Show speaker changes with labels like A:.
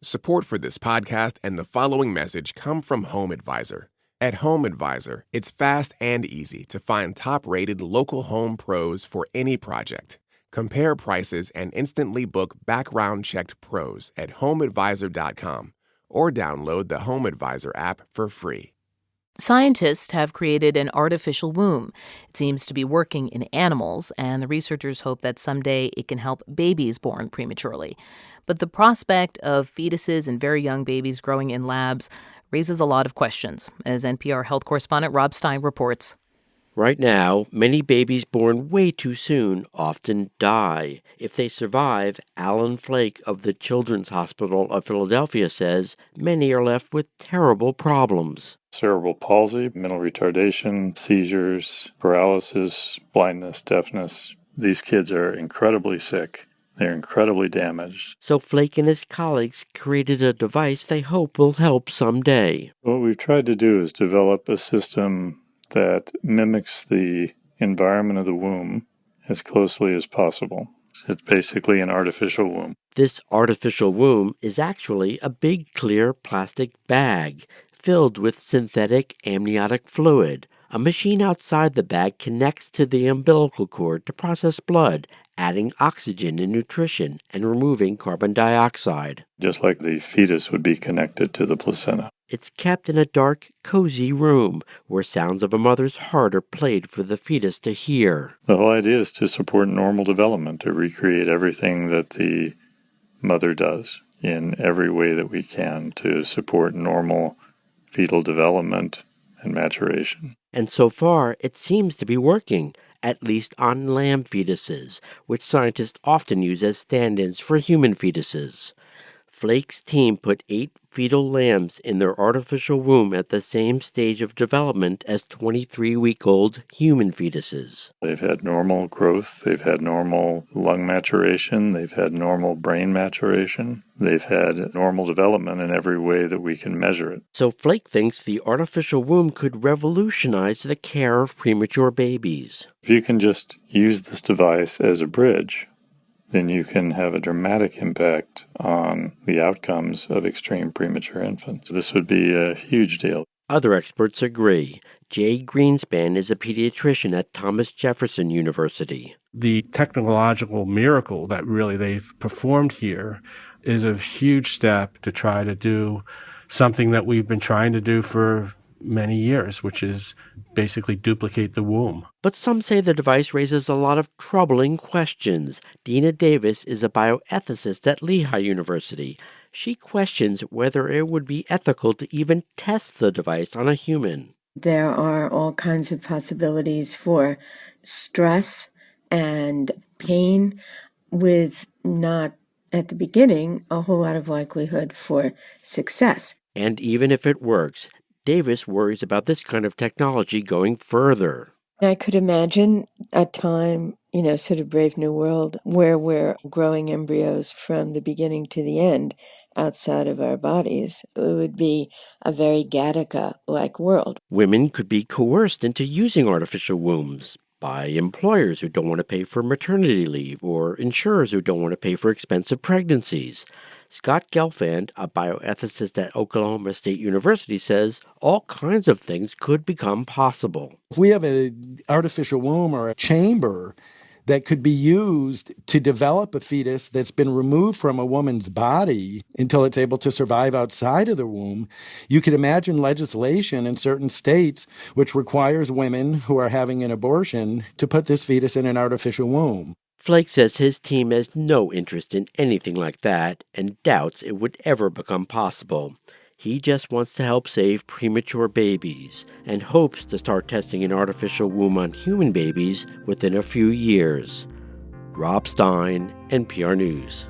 A: Support for this podcast and the following message come from Home Advisor. At Home Advisor, it's fast and easy to find top-rated local home pros for any project. Compare prices and instantly book background-checked pros at homeadvisor.com or download the Home Advisor app for free.
B: Scientists have created an artificial womb. It seems to be working in animals, and the researchers hope that someday it can help babies born prematurely. But the prospect of fetuses and very young babies growing in labs raises a lot of questions, as NPR health correspondent Rob Stein reports.
C: Right now, many babies born way too soon often die. If they survive, Alan Flake of the Children's Hospital of Philadelphia says many are left with terrible problems.
D: Cerebral palsy, mental retardation, seizures, paralysis, blindness, deafness. These kids are incredibly sick. They're incredibly damaged.
C: So Flake and his colleagues created a device they hope will help someday.
D: What we've tried to do is develop a system that mimics the environment of the womb as closely as possible. It's basically an artificial womb.
C: This artificial womb is actually a big clear plastic bag filled with synthetic amniotic fluid. A machine outside the bag connects to the umbilical cord to process blood, adding oxygen and nutrition and removing carbon dioxide.
D: Just like the fetus would be connected to the placenta.
C: It's kept in a dark, cozy room where sounds of a mother's heart are played for the fetus to hear.
D: The whole idea is to support normal development, to recreate everything that the mother does in every way that we can to support normal fetal development and maturation.
C: And so far, it seems to be working, at least on lamb fetuses, which scientists often use as stand-ins for human fetuses. Flake's team put 8 fetal lambs in their artificial womb at the same stage of development as 23-week-old human fetuses.
D: They've had normal growth, they've had normal lung maturation, they've had normal brain maturation, they've had normal development in every way that we can measure it.
C: So Flake thinks the artificial womb could revolutionize the care of premature babies.
D: If you can just use this device as a bridge, then you can have a dramatic impact on the outcomes of extreme premature infants. This would be a huge deal.
C: Other experts agree. Jay Greenspan is a pediatrician at Thomas Jefferson University.
E: The technological miracle that really they've performed here is a huge step to try to do something that we've been trying to do for many years, which is basically duplicate the womb.
C: But some say the device raises a lot of troubling questions. Dina Davis is a bioethicist at Lehigh University. She questions whether it would be ethical to even test the device on a human.
F: There are all kinds of possibilities for stress and pain with not, at the beginning, a whole lot of likelihood for success.
C: And even if it works, Davis worries about this kind of technology going further.
F: I could imagine a time, sort of Brave New World, where we're growing embryos from the beginning to the end outside of our bodies. It would be a very Gattaca-like world.
C: Women could be coerced into using artificial wombs by employers who don't want to pay for maternity leave or insurers who don't want to pay for expensive pregnancies. Scott Gelfand, a bioethicist at Oklahoma State University, says all kinds of things could become possible.
G: If we have an artificial womb or a chamber that could be used to develop a fetus that's been removed from a woman's body until it's able to survive outside of the womb, you could imagine legislation in certain states which requires women who are having an abortion to put this fetus in an artificial womb.
C: Flake says his team has no interest in anything like that and doubts it would ever become possible. He just wants to help save premature babies and hopes to start testing an artificial womb on human babies within a few years. Rob Stein, NPR News.